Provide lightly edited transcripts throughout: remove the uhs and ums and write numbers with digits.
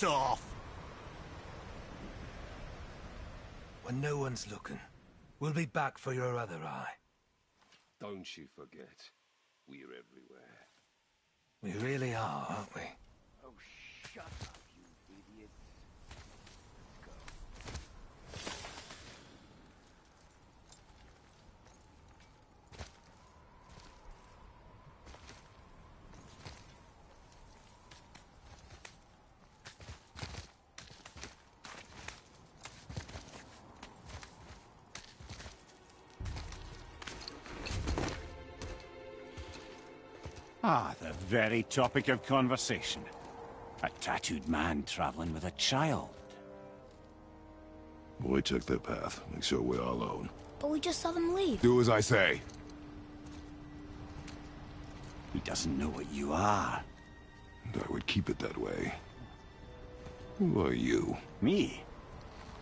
off! When no one's looking, we'll be back for your other eye. Don't you forget, we're everywhere. We really are, aren't we? Oh, shut up, you idiot. Ah, the very topic of conversation. A tattooed man traveling with a child. Boy, check their path. Make sure we're all alone. But we just saw them leave. Do as I say. He doesn't know what you are. And I would keep it that way. Who are you? Me?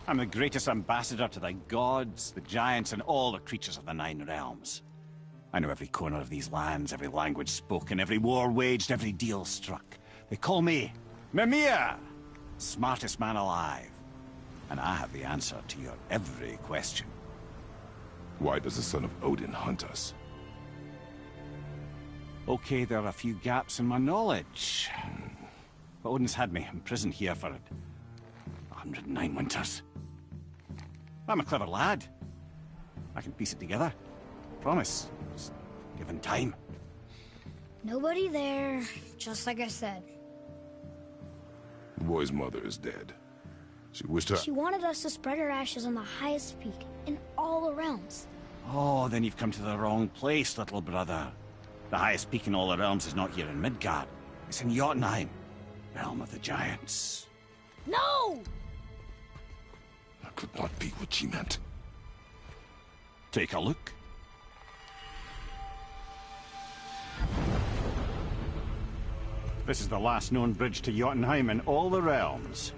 I'm the greatest ambassador to the gods, the giants, and all the creatures of the Nine Realms. I know every corner of these lands, every language spoken, every war waged, every deal struck. They call me Mimir, smartest man alive. And I have the answer to your every question. Why does the son of Odin hunt us? Okay, there are a few gaps in my knowledge. But Odin's had me imprisoned here for 109 winters. I'm a clever lad. I can piece it together. Promise. Just given time. Nobody there, just like I said. The boy's mother is dead. She wished her... She wanted us to spread her ashes on the highest peak in all the realms. Oh, then you've come to the wrong place, little brother. The highest peak in all the realms is not here in Midgard. It's in Jotunheim, realm of the giants. No! That could not be what she meant. Take a look. This is the last known bridge to Jotunheim in all the realms.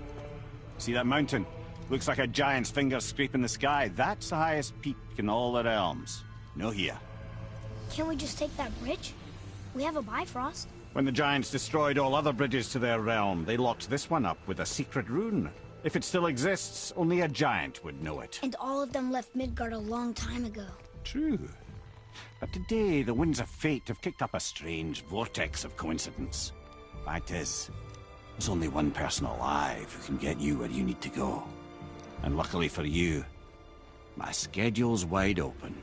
See that mountain? Looks like a giant's finger scraping the sky. That's the highest peak in all the realms. No here. Can't we just take that bridge? We have a Bifrost. When the giants destroyed all other bridges to their realm, they locked this one up with a secret rune. If it still exists, only a giant would know it. And all of them left Midgard a long time ago. True. But today, the winds of fate have kicked up a strange vortex of coincidence. Fact is, there's only one person alive who can get you where you need to go. And luckily for you, my schedule's wide open.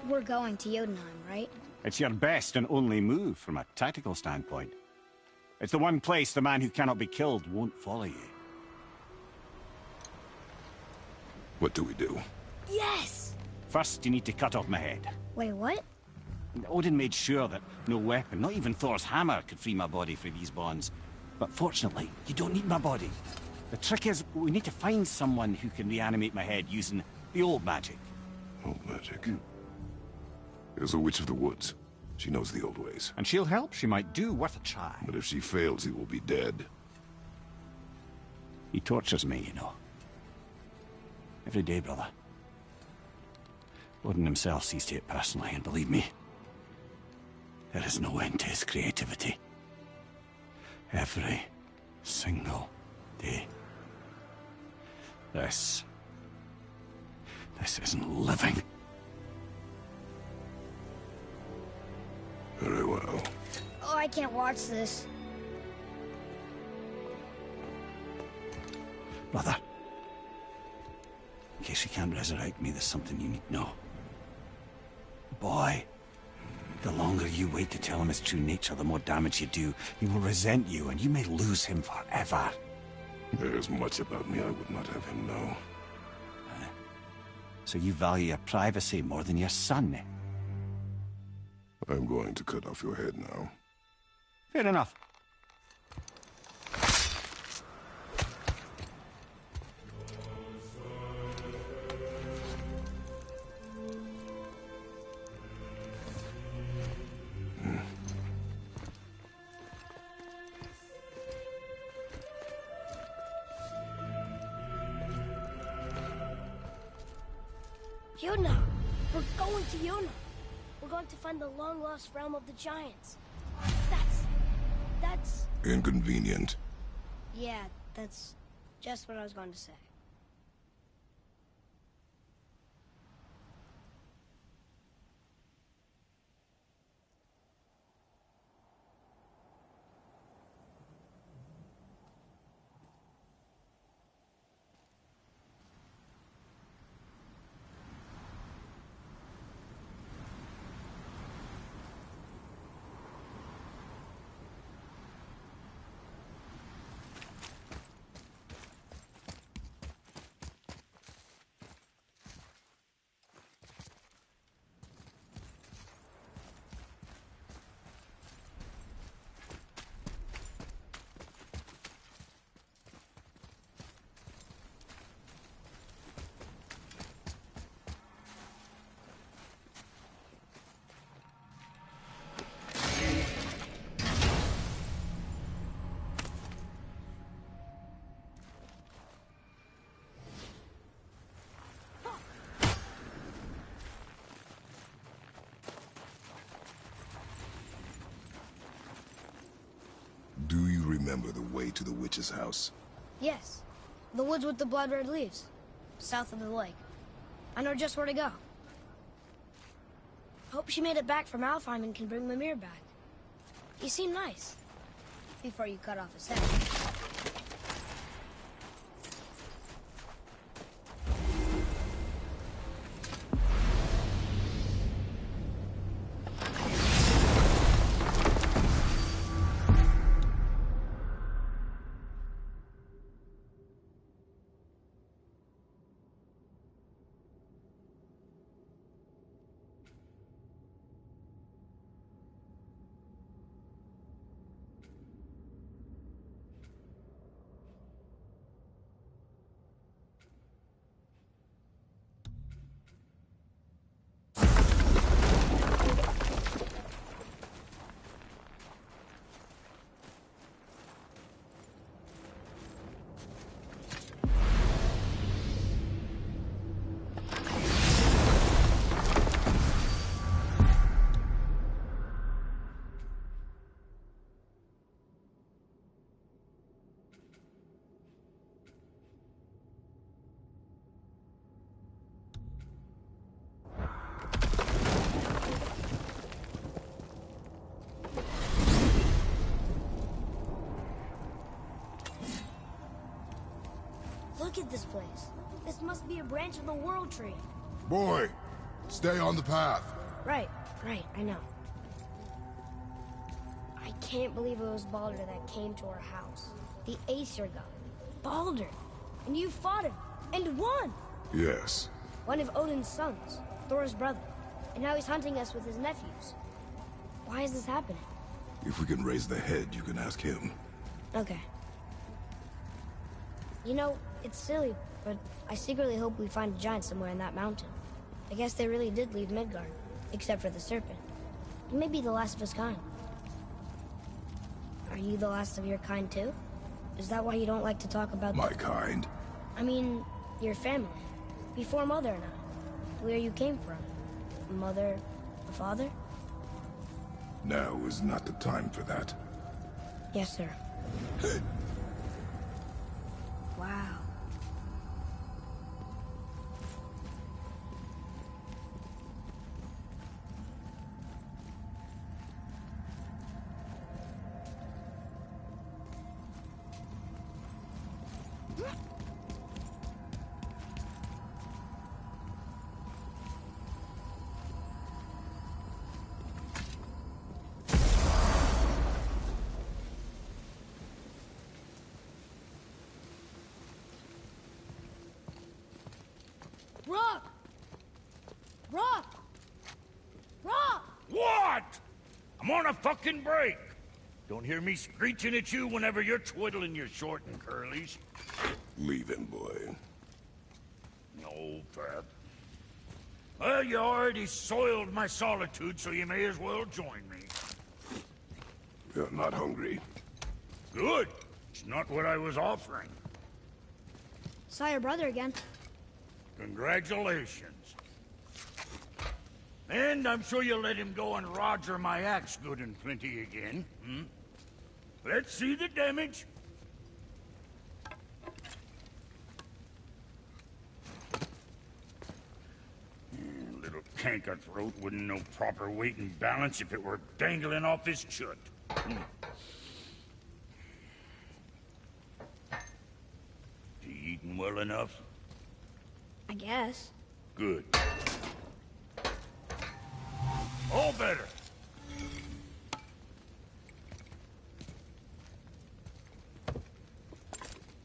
We're going to Jotunheim, right? It's your best and only move from a tactical standpoint. It's the one place the man who cannot be killed won't follow you. What do we do? Yes! First, you need to cut off my head. Wait, what? Odin made sure that no weapon, not even Thor's hammer, could free my body from these bonds. But fortunately, you don't need my body. The trick is, we need to find someone who can reanimate my head using the old magic. Old magic? There's a witch of the woods. She knows the old ways. And she'll help. She might do worth a try. But if she fails, he will be dead. He tortures me, you know. Every day, brother. Odin himself sees to it personally, and believe me, there is no end to his creativity. Every single day. This isn't living. Very well. Oh, I can't watch this. Brother, in case he can't resurrect me, there's something you need to know. Boy, the longer you wait to tell him his true nature, the more damage you do. He will resent you, and you may lose him forever. There is much about me I would not have him know. So you value your privacy more than your son, eh? I'm going to cut off your head now. Fair enough. Yona! We're going to Yona! We're gone to find the long-lost realm of the giants. That's... Inconvenient. Yeah, that's just what I was going to say. Do you remember the way to the witch's house? Yes. The woods with the blood-red leaves. South of the lake. I know just where to go. Hope she made it back from Alfheim and can bring Mimir back. He seemed nice. Before you cut off his head. Look at this place. This must be a branch of the World Tree. Boy, stay on the path. Right, I know. I can't believe it was Baldur that came to our house. The Aesir god. Baldur! And you fought him, and won! Yes. One of Odin's sons, Thor's brother. And now he's hunting us with his nephews. Why is this happening? If we can raise the head, you can ask him. Okay. You know, it's silly, but I secretly hope we find a giant somewhere in that mountain. I guess they really did leave Midgard, except for the serpent. He may be the last of his kind. Are you the last of your kind too? Is that why you don't like to talk about... My kind? I mean, your family. Before Mother and I. Where you came from. Mother, father? Now is not the time for that. Yes, sir. Wow. Rock! Rock! Rock! What? I'm on a fucking break. Don't hear me screeching at you whenever you're twiddling your short and curlies. Leave him, boy. No, Pat. Well, you already soiled my solitude, so you may as well join me. You're not hungry. Good. It's not what I was offering. Saw your brother again. Congratulations. And I'm sure you'll let him go and roger my axe good and plenty again. Hmm? Let's see the damage. Little canker-throat wouldn't know proper weight and balance if it were dangling off his chut. He eating well enough? I guess. Good. All better.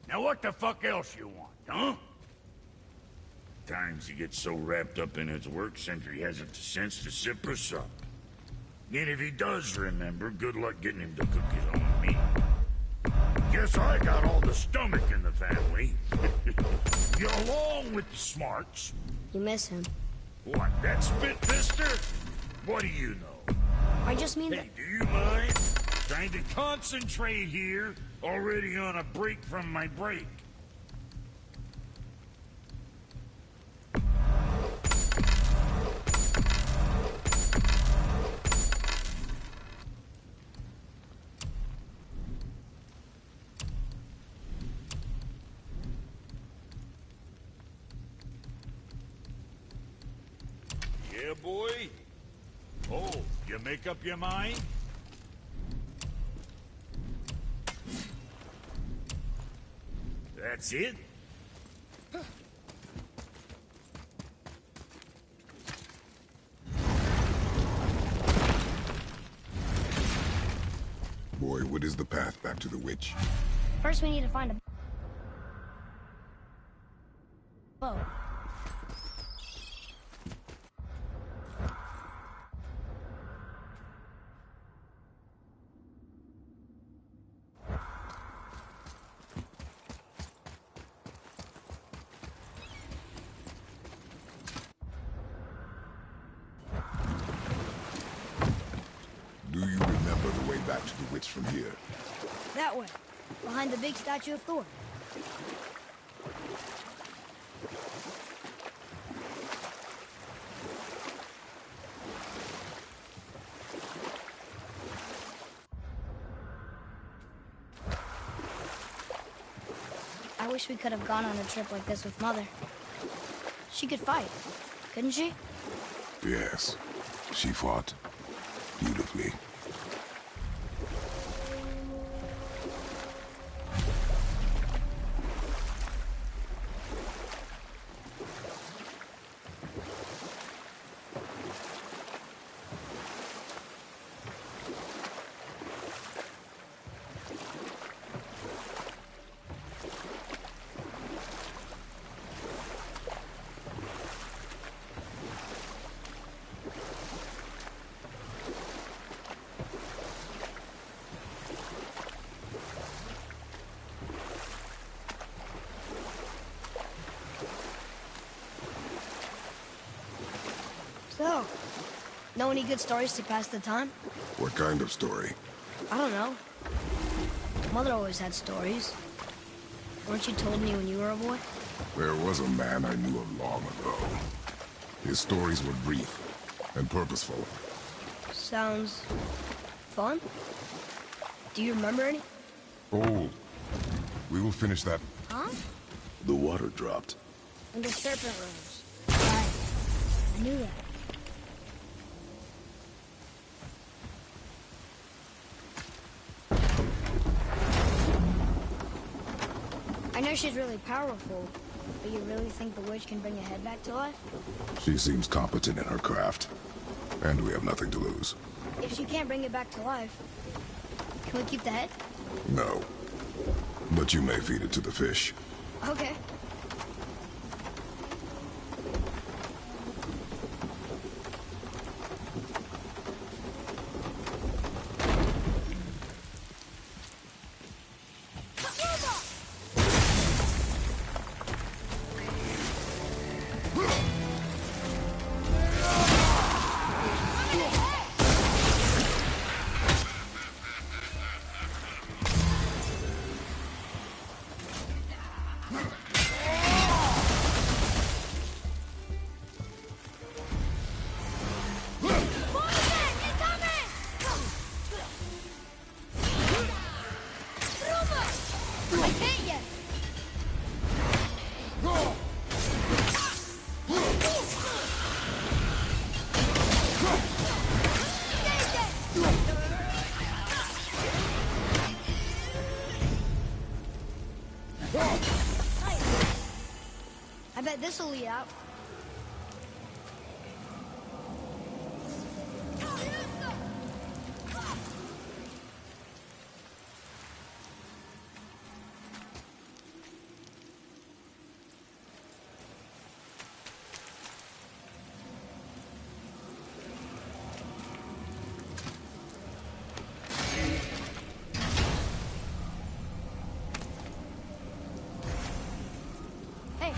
Now what the fuck else you want, huh? Times he gets so wrapped up in his work, Sentry hasn't the sense to sip or sup. And if he does remember, good luck getting him to cook his own meat. Guess I got all the stomach in the family. You're along with the smarts. You miss him. What, that spit-fister? What do you know? I just mean that... Hey, do you mind? Trying to concentrate here, already on a break from my break. Yeah, boy? Oh, you make up your mind? That's it? Boy, what is the path back to the witch? First we need to find a boat. Do you remember the way back to the witch from here? That way, behind the big statue of Thor. I wish we could have gone on a trip like this with Mother. She could fight, couldn't she? Yes. She fought beautifully. So, know any good stories to pass the time? What kind of story? I don't know. Mother always had stories. Weren't you told me when you were a boy? There was a man I knew of long ago. His stories were brief and purposeful. Sounds fun. Do you remember any? Oh, we will finish that. Huh? The water dropped. And the serpent rose. Right. I knew that. I know she's really powerful, but you really think the witch can bring a head back to life? She seems competent in her craft, and we have nothing to lose. If she can't bring it back to life, can we keep the head? No. But you may feed it to the fish. Okay. This'll lead out. Hey,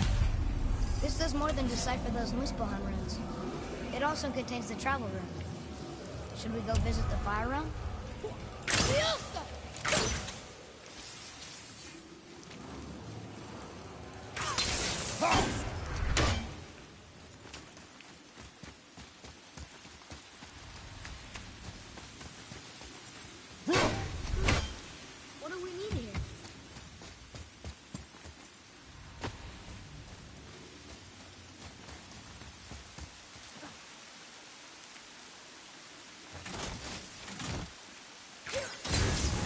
this does more than decipher those Muspelheim runes. It also contains the travel rune. Should we go visit the fire realm? What do we need here?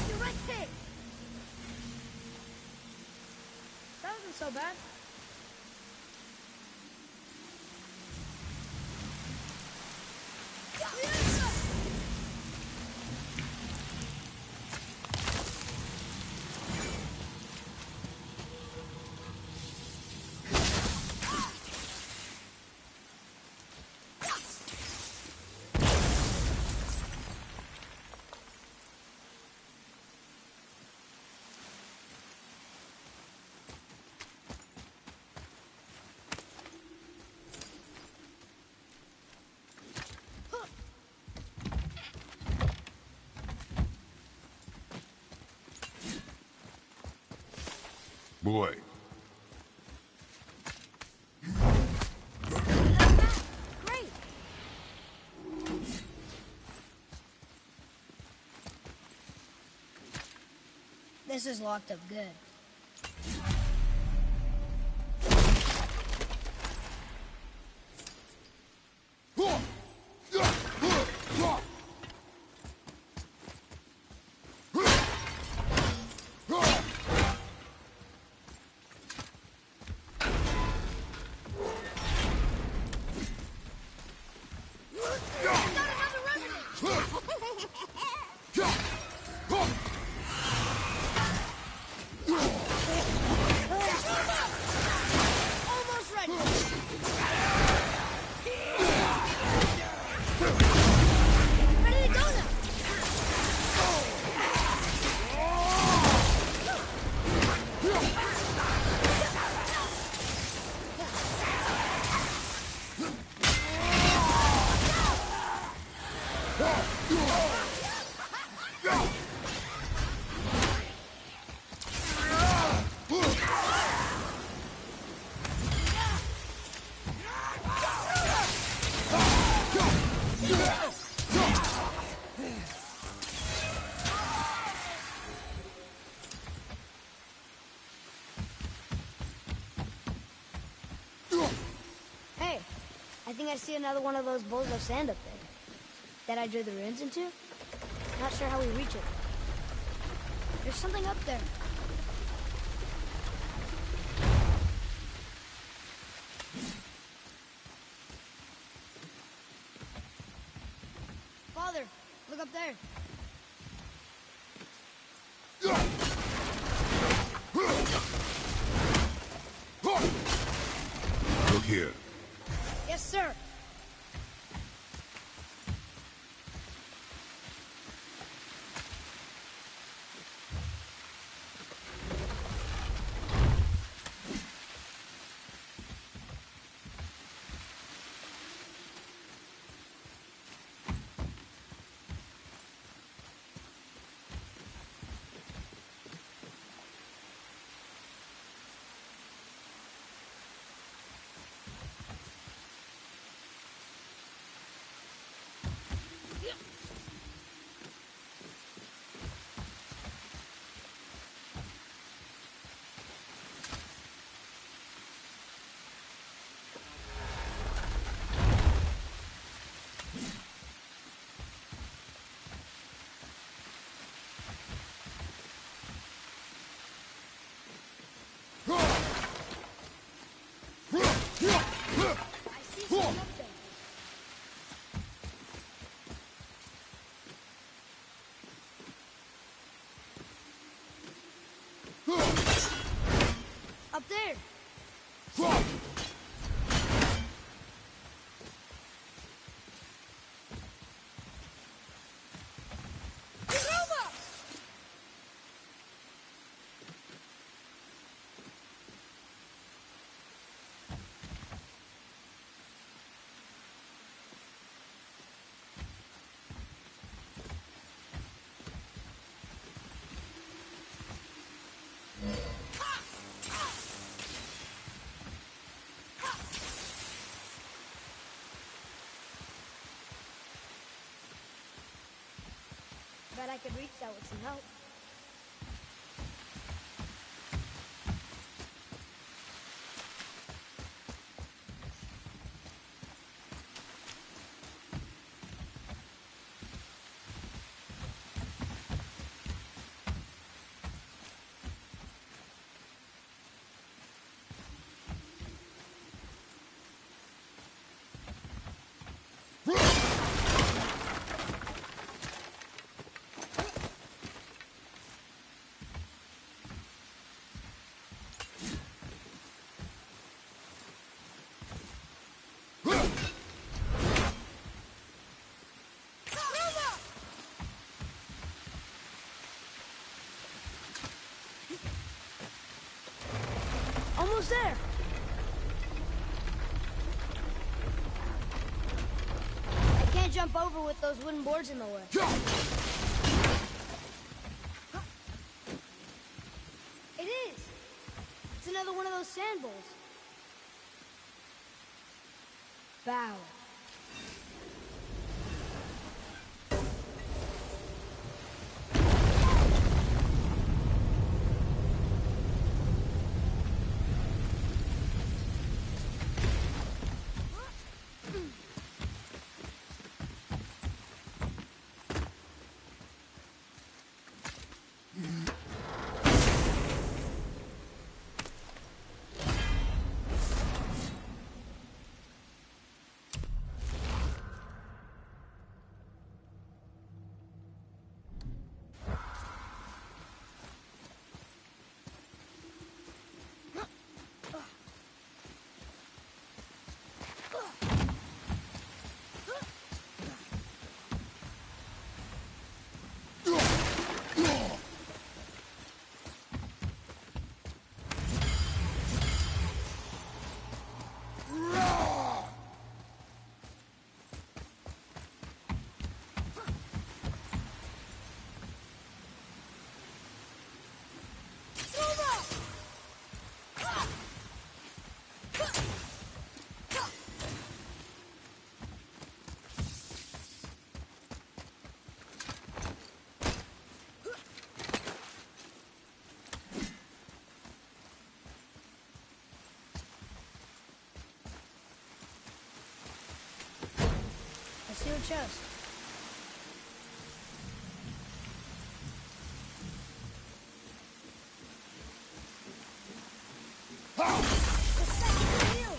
You're right there. That wasn't so bad. Boy. Great. This is locked up good. Almost ready. Ready to go now. Hey, I think I see another one of those bowls of sand up there. That I drew the runes into? Not sure how we reach it. There's something up there. Father, look up there. Look here. Yes, sir. Up there! Bet I could reach that with some help. Almost there! I can't jump over with those wooden boards in the way. It is! It's another one of those sand bowls. Bow. I see your chest. The second wheel!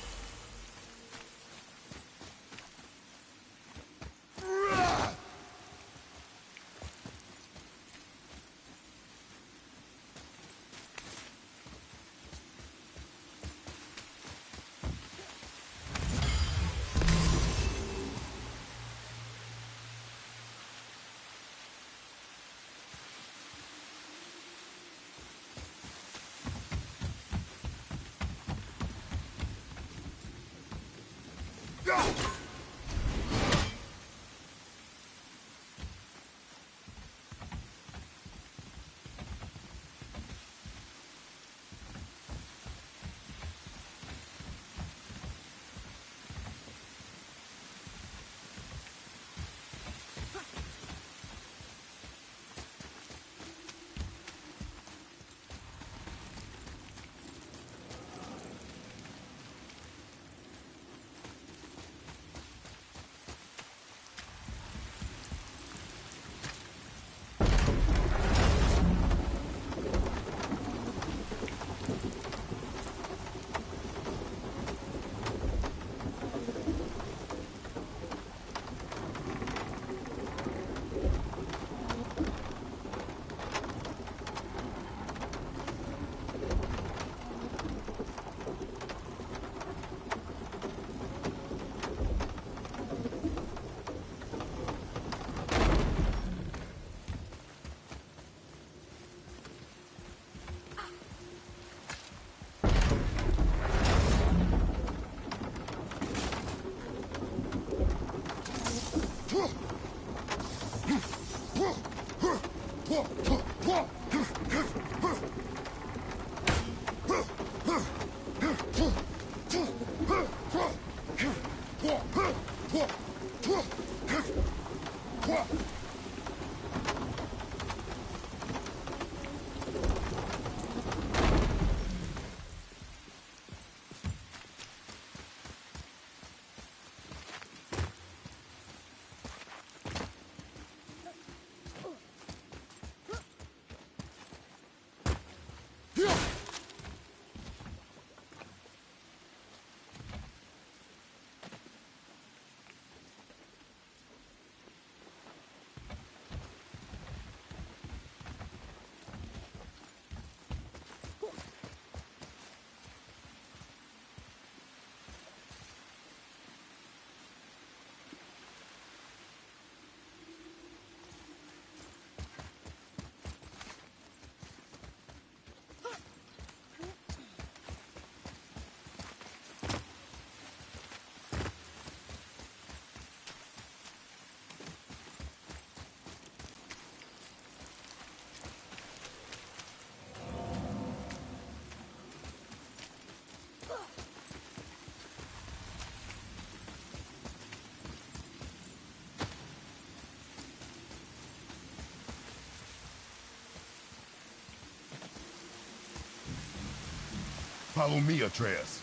Follow me, Atreus.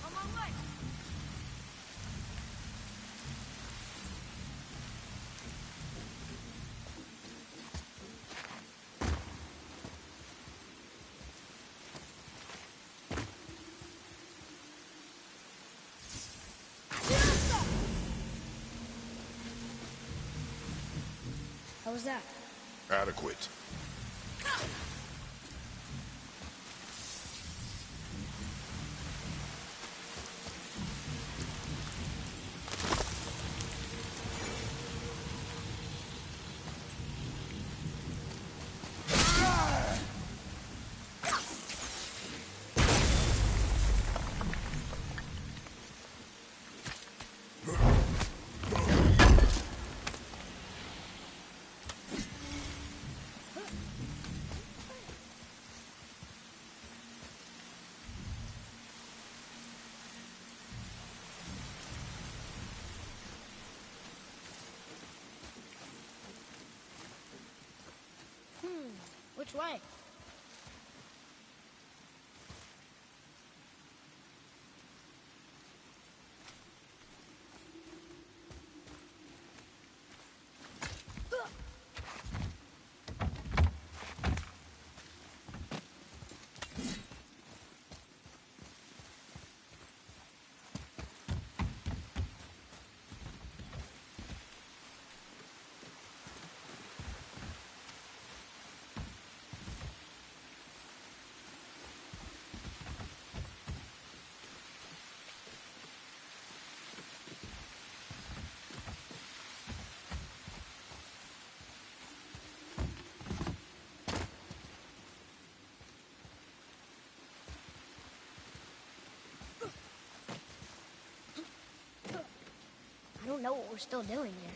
On my way. How was that? Adequate. Which way? I don't know what we're still doing here.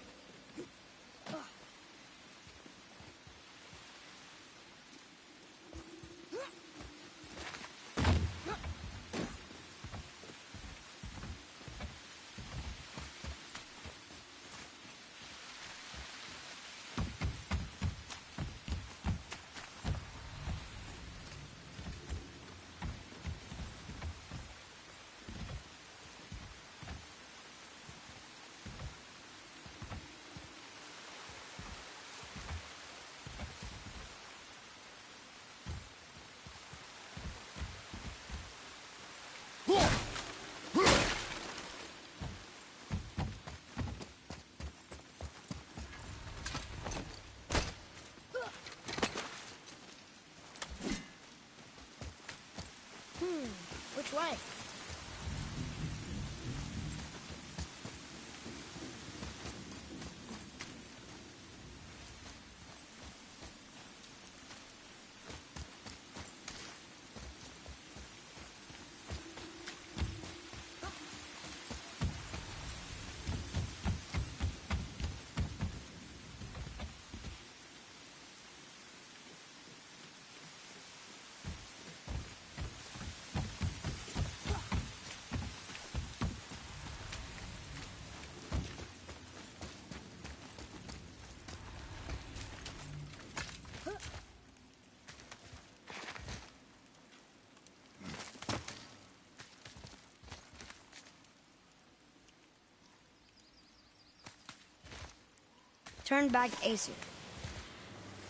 turned back Aesir.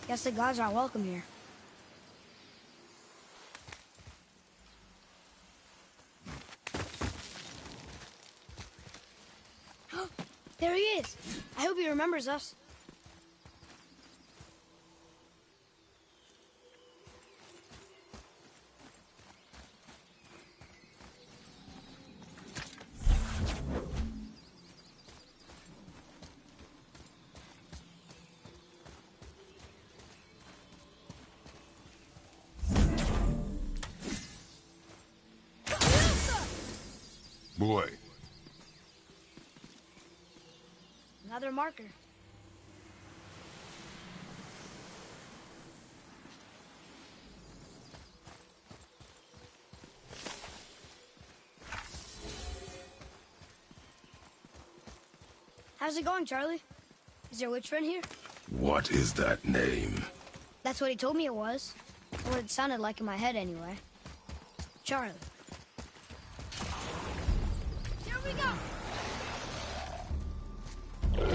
Guess the gods aren't welcome here. There he is! I hope he remembers us. Boy, Another marker. How's it going, Charlie? Is your witch friend here? what is that name? That's what he told me it was. Or what it sounded like in my head, anyway. Charlie. Here we go! We're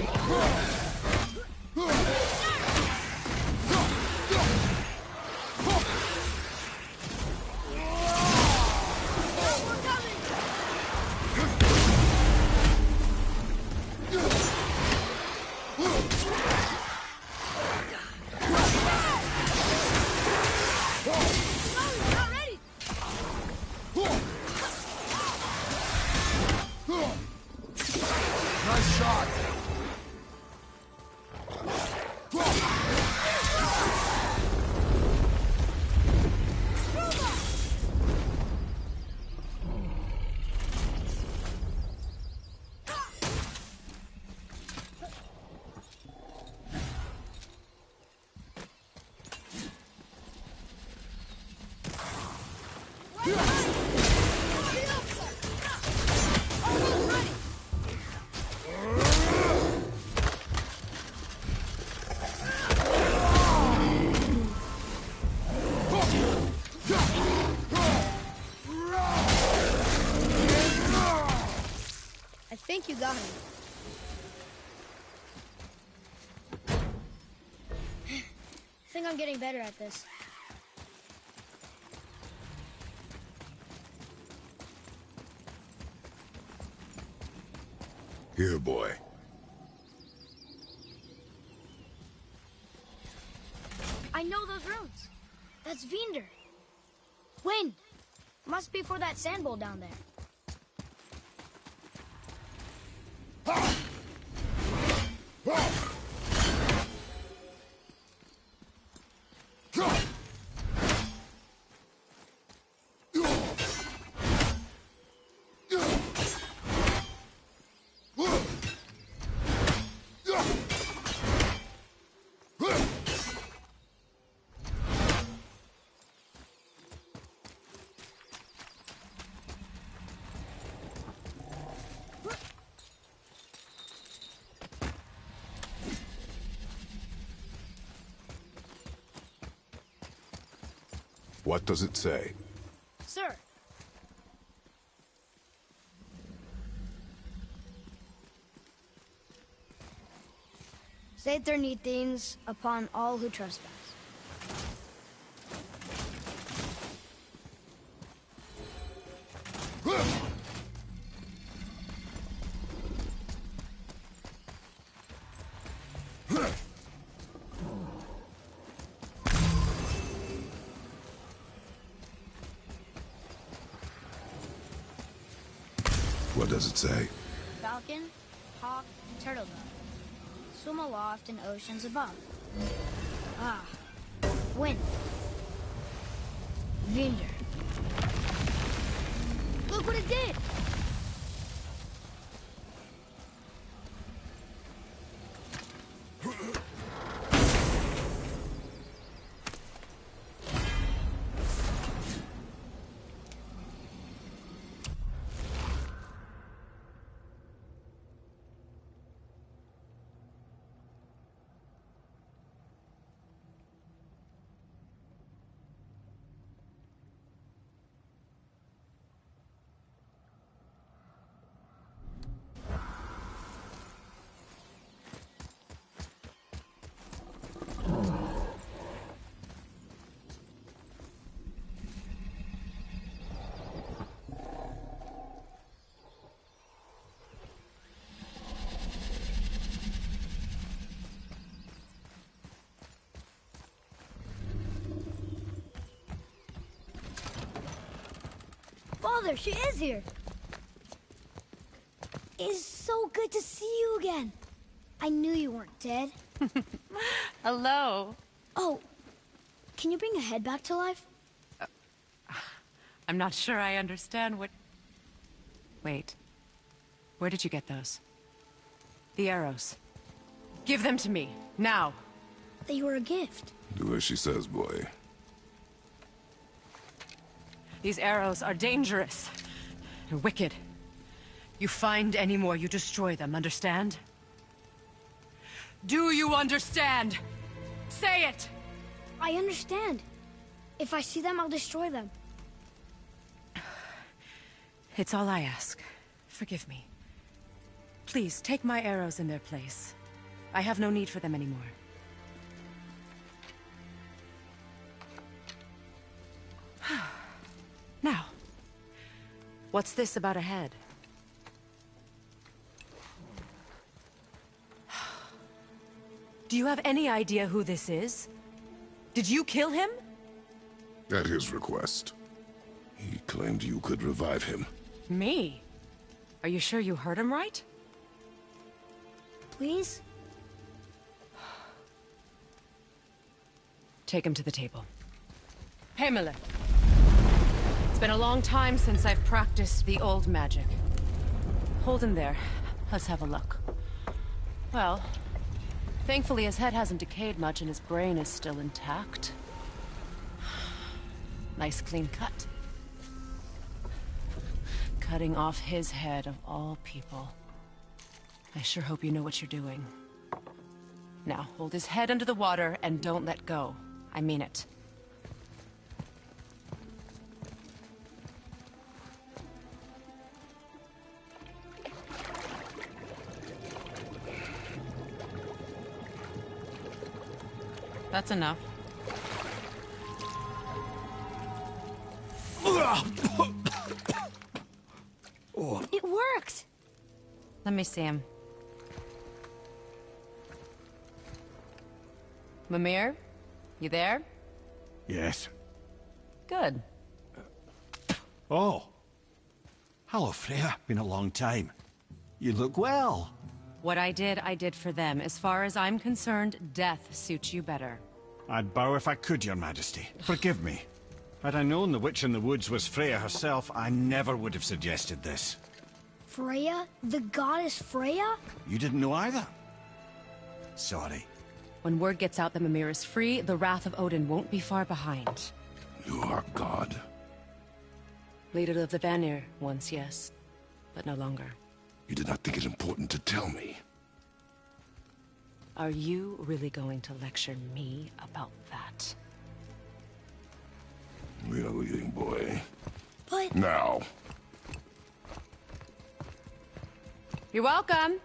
coming! Charlie, not ready! Nice shot! I think you got him. I think I'm getting better at this. Here, boy. I know those runes. That's Vinder. Wind. Must be for that sand bowl down there. What does it say? Sir. Saether things upon all who trespass. What does it say? Falcon, hawk, and turtle dove. Swim aloft in oceans above. Ah. Wind. Vinder. Look what it did! Mother, she is here. It's so good to see you again. I knew you weren't dead. Hello. Oh, can you bring a head back to life? I'm not sure I understand what... Wait. Where did you get those? The arrows. Give them to me, now. They were a gift. Do as she says, boy. These arrows are dangerous. They're wicked. You find any more, you destroy them, understand? Do you understand? Say it! I understand. If I see them, I'll destroy them. It's all I ask. Forgive me. Please, take my arrows in their place. I have no need for them anymore. Now, what's this about a head? Do you have any idea who this is? Did you kill him? At his request. He claimed you could revive him. Me? Are you sure you heard him right? Please? Take him to the table. Pamela. It's been a long time since I've practiced the old magic. Hold him there. Let's have a look. Well, thankfully his head hasn't decayed much and his brain is still intact. Nice clean cut. Cutting off his head of all people. I sure hope you know what you're doing. Now, hold his head under the water and don't let go. I mean it. That's enough. It worked! Let me see him. Mimir? You there? Yes. Good. Oh. Hello, Freya. Been a long time. You look well. What I did for them. As far as I'm concerned, death suits you better. I'd bow if I could, Your Majesty. Forgive me. Had I known the witch in the woods was Freya herself, I never would have suggested this. Freya? The goddess Freya? You didn't know either? Sorry. When word gets out that Mimir is free, the wrath of Odin won't be far behind. You are God. Leader of the Vanir, once, yes. But no longer. You did not think it important to tell me. Are you really going to lecture me about that? We are leaving, boy. But... Now. You're welcome!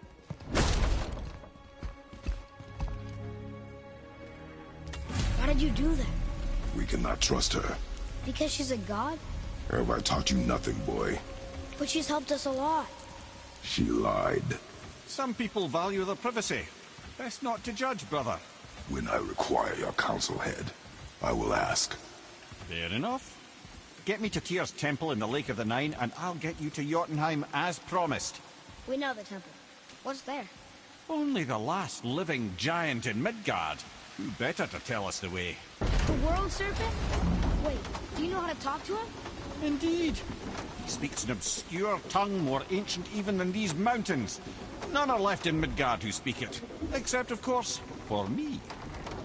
Why did you do that? We cannot trust her. Because she's a god? Have I taught you nothing, boy? But she's helped us a lot. She lied. Some people value their privacy. Best not to judge, brother. When I require your council head, I will ask. Fair enough. Get me to Tyr's temple in the Lake of the Nine, and I'll get you to Jotunheim as promised. We know the temple. What's there? Only the last living giant in Midgard. Who better to tell us the way? The World Serpent? Wait, do you know how to talk to him? Indeed. He speaks an obscure tongue more ancient even than these mountains. None are left in Midgard who speak it. Except, of course, for me.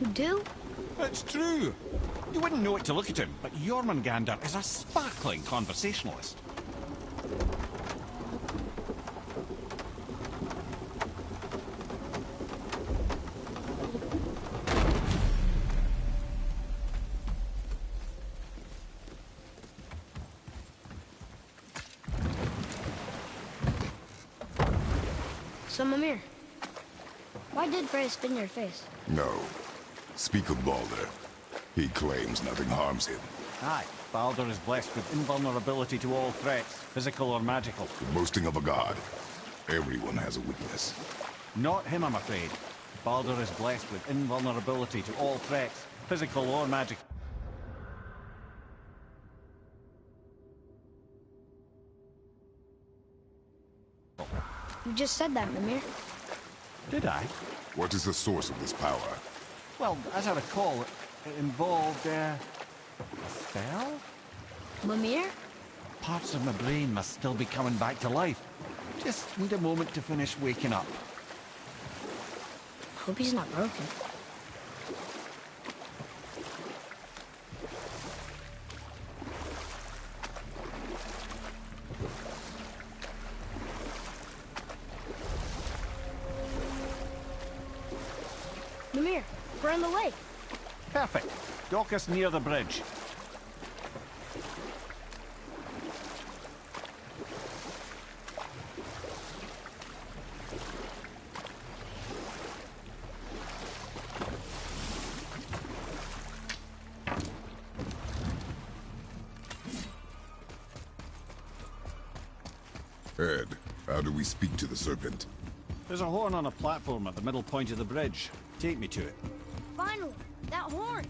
You do? It's true. You wouldn't know it to look at him, but Jormungandr is a sparkling conversationalist. So, Mimir, why did Freya spit in your face? No. Speak of Baldur. He claims nothing harms him. Aye, Baldur is blessed with invulnerability to all threats, physical or magical. The boasting of a god. Everyone has a weakness. Not him, I'm afraid. Baldur is blessed with invulnerability to all threats, physical or magical. You just said that, Mimir. Did I? What is the source of this power? Well, as I recall, it involved, a spell? Mimir? Parts of my brain must still be coming back to life. Just need a moment to finish waking up. Hope he's not broken. Mimir, we're on the lake. Perfect. Dock us near the bridge. Ed, how do we speak to the serpent? There's a horn on a platform at the middle point of the bridge. Take me to it. Finally, that horn.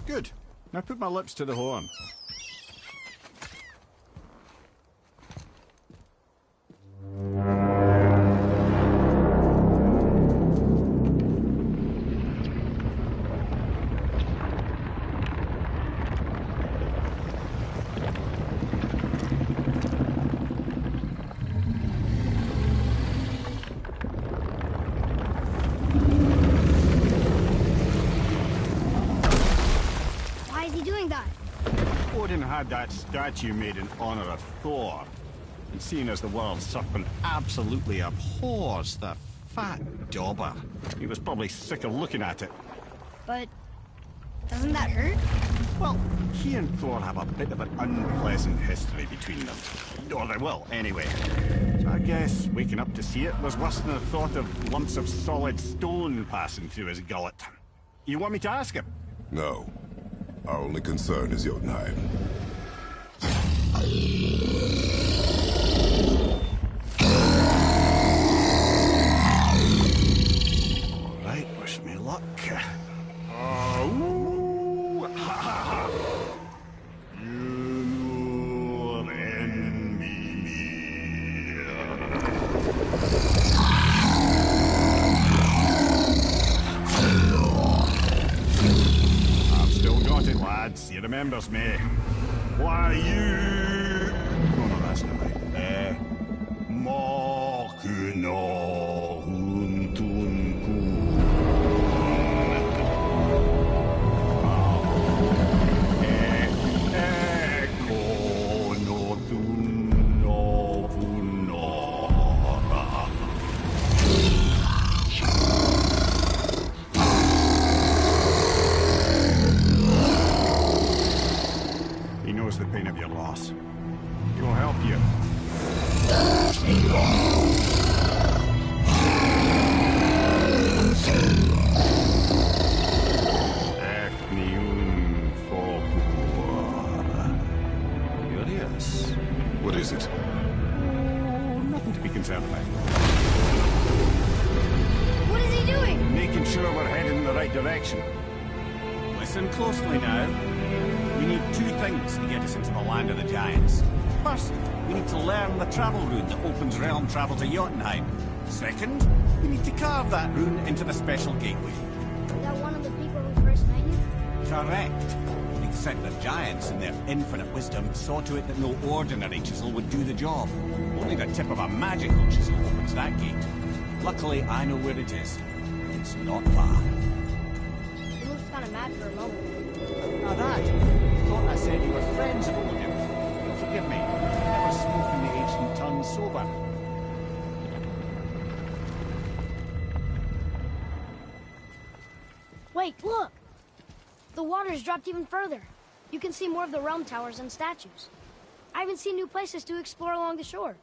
Good. Now put my lips to the horn. Why is he doing that? Odin had that statue made in honor of Thor. And seeing as the world serpent absolutely abhors the fat dauber, he was probably sick of looking at it. But doesn't that hurt? Well, he and Thor have a bit of an unpleasant history between them. Or they will, anyway. So I guess waking up to see it was worse than the thought of lumps of solid stone passing through his gullet. You want me to ask him? No. Our only concern is Jotunheim. All right, wish me luck. Oh, ha ha ha! You and me. I've still got it, lads. He remembers me. Why you? Oh no, that's not right. Makuna He knows the pain of your loss. He'll help you. Curious. What is it? Oh, nothing to be concerned about. What is he doing? Making sure we're heading in the right direction. Listen closely now. We need two things to get us into the land of the giants. First, we need to learn the travel rune that opens realm travel to Jotunheim. Second, we need to carve that rune into the special gateway. Is that one of the people we first met you? Correct. Except the giants, in their infinite wisdom, saw to it that no ordinary chisel would do the job. Only the tip of a magical chisel opens that gate. Luckily, I know where it is. It's not far. He looked kind of mad for a moment. Now that, I thought I said you were friends of Odin. Forgive me, I've never spoken the ancient tongue sober. Wait, look! The water's dropped even further. You can see more of the realm towers and statues. I haven't seen new places to explore along the shore.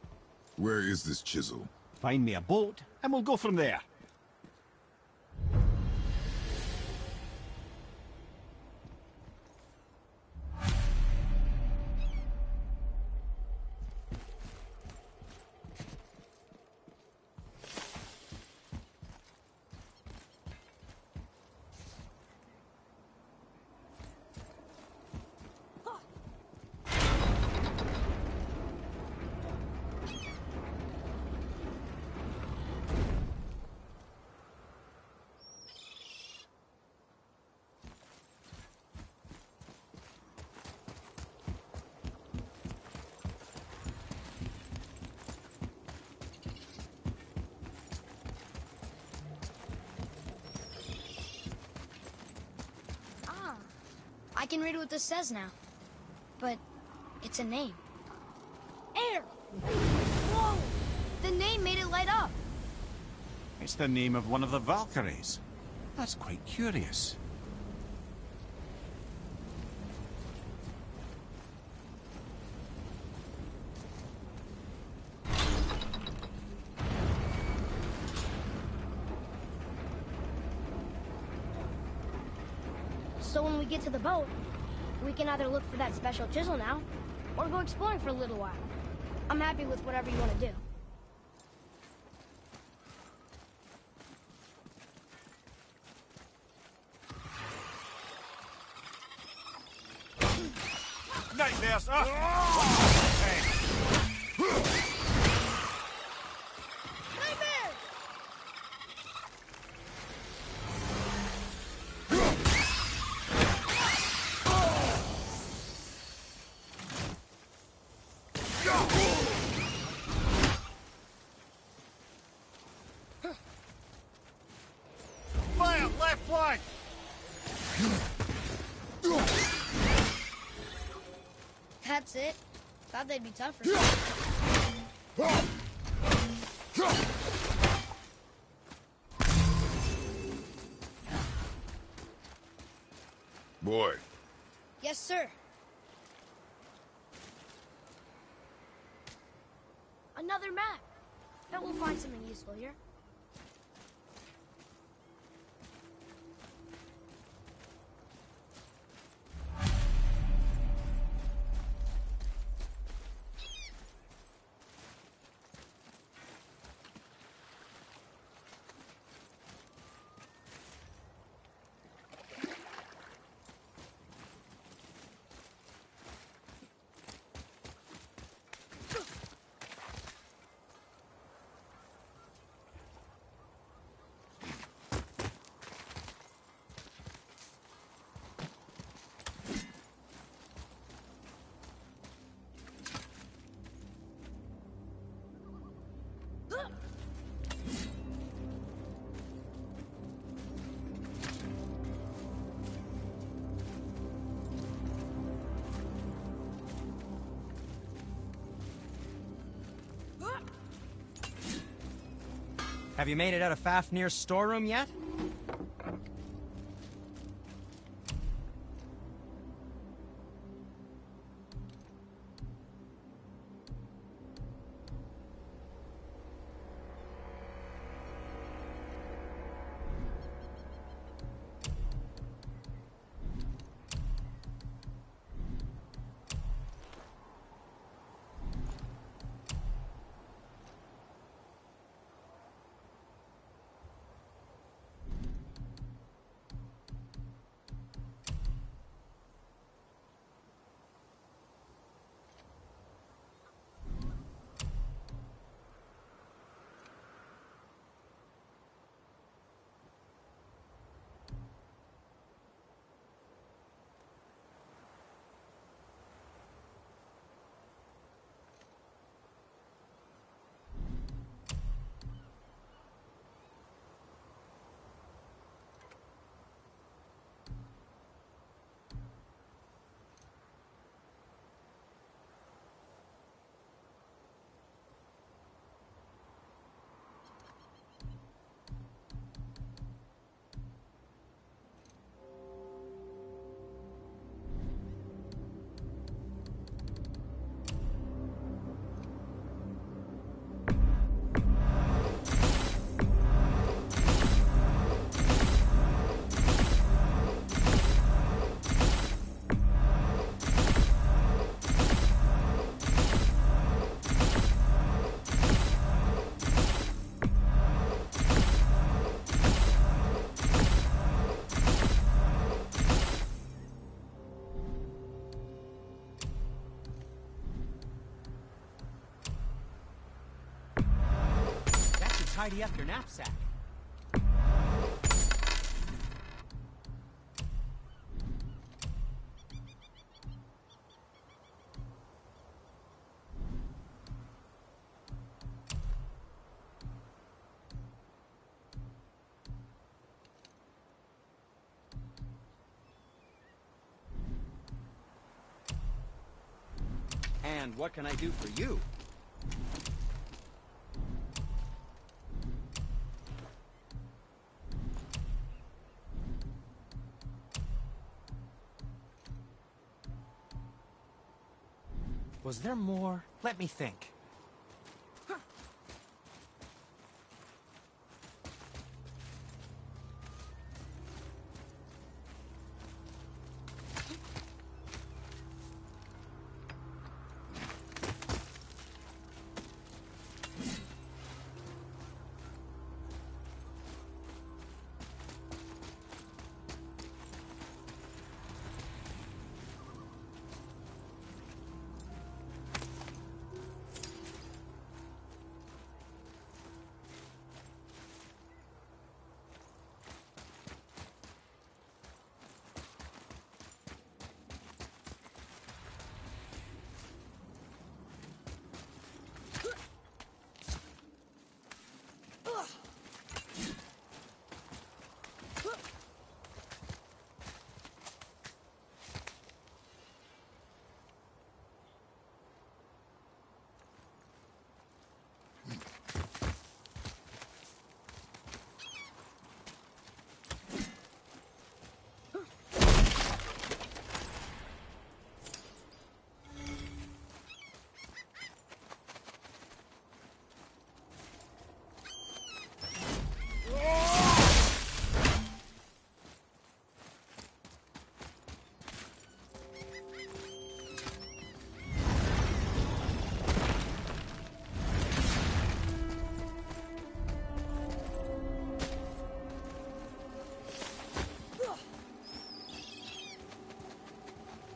Where is this chisel? Find me a boat, and we'll go from there. I can read what this says now. But it's a name. Air! Whoa! The name made it light up. It's the name of one of the Valkyries. That's quite curious. So when we get to the boat, we can either look for that special chisel now, or go exploring for a little while. I'm happy with whatever you want to do. Nightmares! Nightmare! Fire! Left flank! That's it. Thought they'd be tougher. Boy, Yes, sir. Another map. Bet we'll find something useful here. Have you made it out of Fafnir's storeroom yet? Tidy up your knapsack. And what can I do for you? Was there more? Let me think.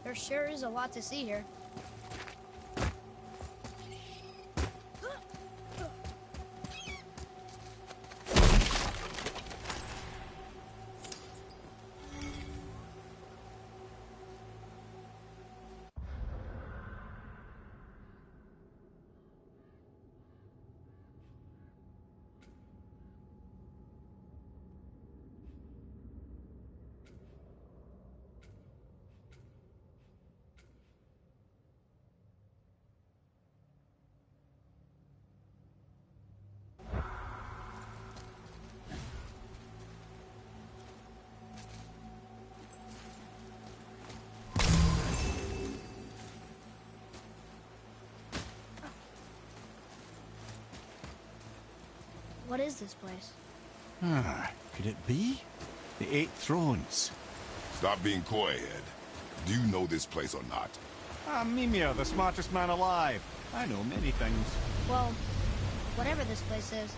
There sure is a lot to see here. What is this place? Could it be? The Eight Thrones. Stop being coy, Ed. Do you know this place or not? I'm Mimir, the smartest man alive. I know many things. Well, whatever this place is.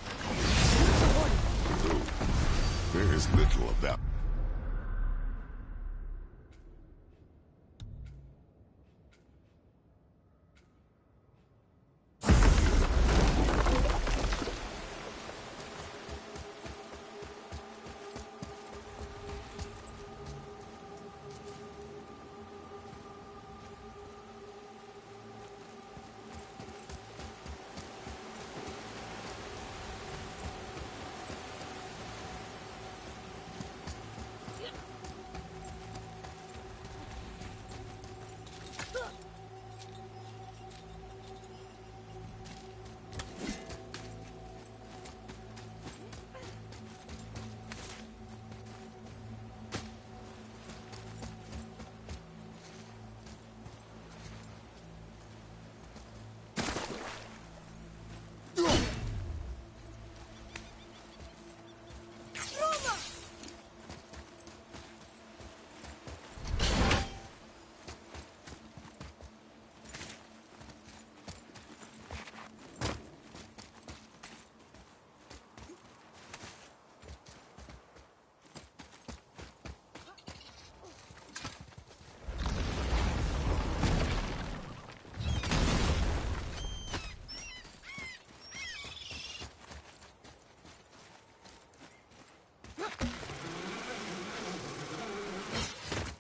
There is little of that.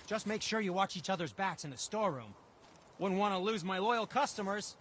Just make sure you watch each other's backs in the storeroom. Wouldn't want to lose my loyal customers.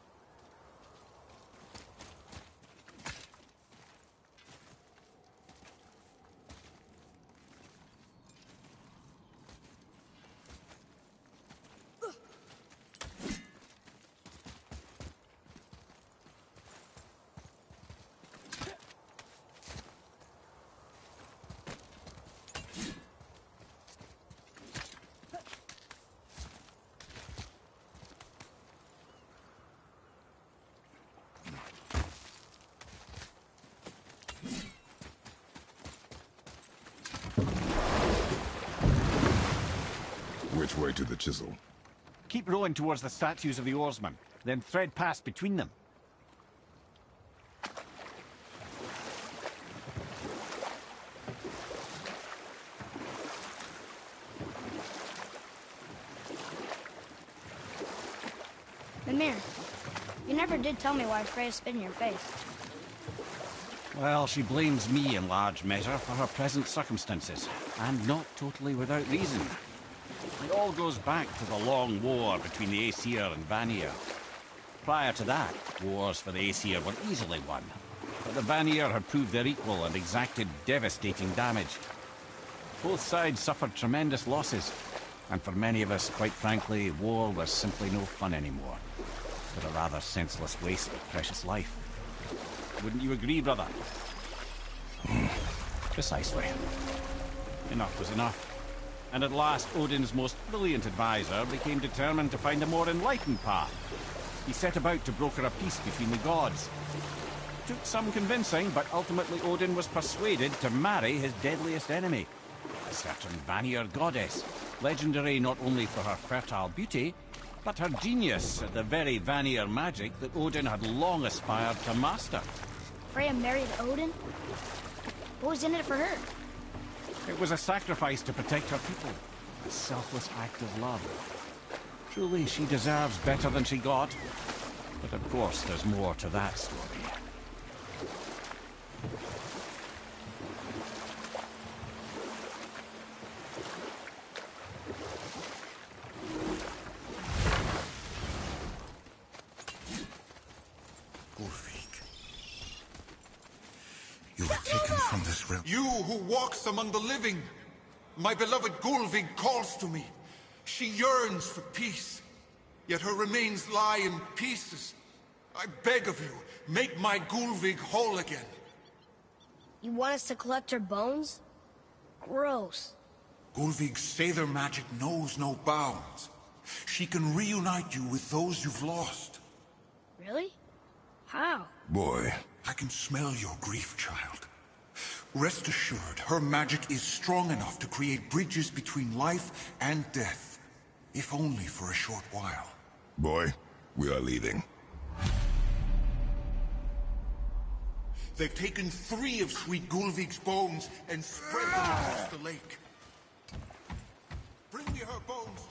Which way to the chisel? Keep rowing towards the statues of the oarsmen, then thread past between them. Mimir, you never did tell me why Freya spit in your face. Well, she blames me in large measure for her present circumstances, and not totally without reason. It all goes back to the long war between the Aesir and Vanir. Prior to that, wars for the Aesir were easily won, but the Vanir had proved their equal and exacted devastating damage. Both sides suffered tremendous losses, and for many of us, quite frankly, war was simply no fun anymore, but a rather senseless waste of precious life. Wouldn't you agree, brother? Precisely. Enough was enough. And at last, Odin's most brilliant advisor became determined to find a more enlightened path. He set about to broker a peace between the gods. It took some convincing, but ultimately Odin was persuaded to marry his deadliest enemy, a certain Vanir goddess, legendary not only for her fertile beauty, but her genius at the very Vanir magic that Odin had long aspired to master. Freya married Odin? What was in it for her? It was a sacrifice to protect her people, a selfless act of love. Truly, she deserves better than she got. But of course, there's more to that story. You were taken from this realm. You who walks among the living! My beloved Gulvig calls to me. She yearns for peace, yet her remains lie in pieces. I beg of you, make my Gulvig whole again. You want us to collect her bones? Gross. Gulvig's Seidr magic knows no bounds. She can reunite you with those you've lost. Really? How? Boy. I can smell your grief, child. Rest assured, her magic is strong enough to create bridges between life and death. If only for a short while. Boy, we are leaving. They've taken 3 of Sweet Gulvig's bones and spread them across the lake. Bring me her bones.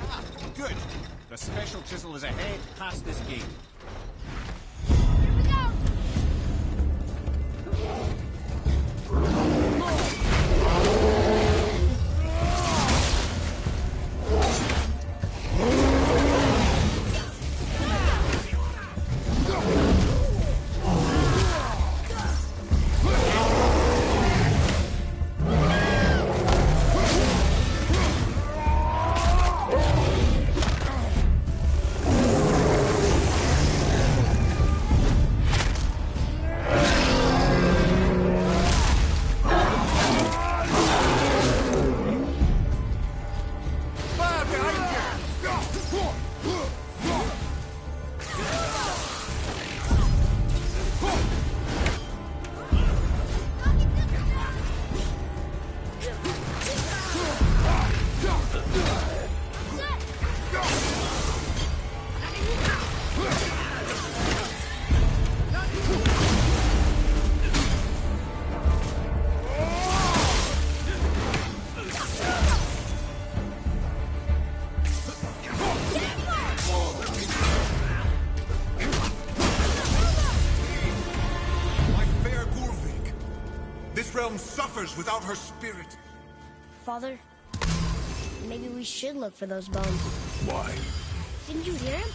Ah, good. The special chisel is ahead past this gate. Here we go! Suffers without her spirit. Father, maybe we should look for those bones. Why? Didn't you hear him?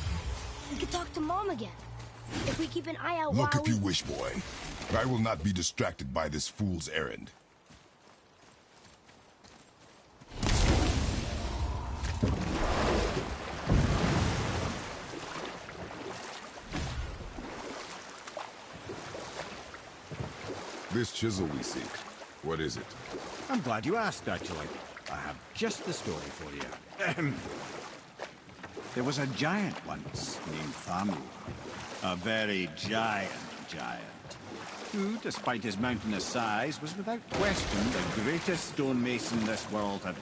We could talk to Mom again. If we keep an eye out Look while if you wish, boy. I will not be distracted by this fool's errand. This chisel we seek. What is it? I'm glad you asked, actually. I have just the story for you. There was a giant once named Thamur. A very giant. who, despite his mountainous size, was without question the greatest stonemason this world had